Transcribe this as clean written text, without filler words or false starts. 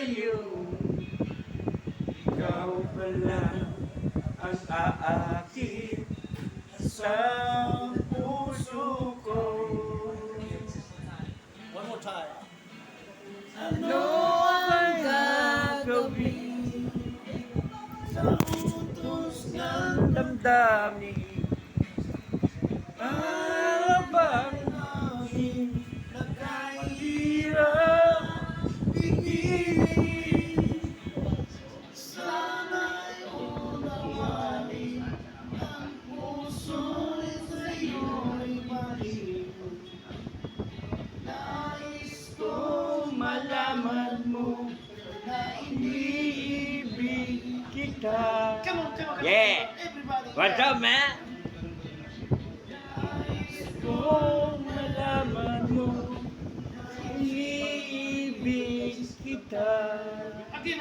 sa'yo. Ikaw pala ang aakit sa puso ko. One more time. Ano ang gagawin sa utos ng damdamin? Para bang aking nakahirap pigilin? Sana'y unawain ang puso'y sa'yo'y mahin. Nais kong malaman mo na iniibig kita. Come on. Yeah. Everybody. What's up, man? Nais kong malaman mo iniibig kita. Again.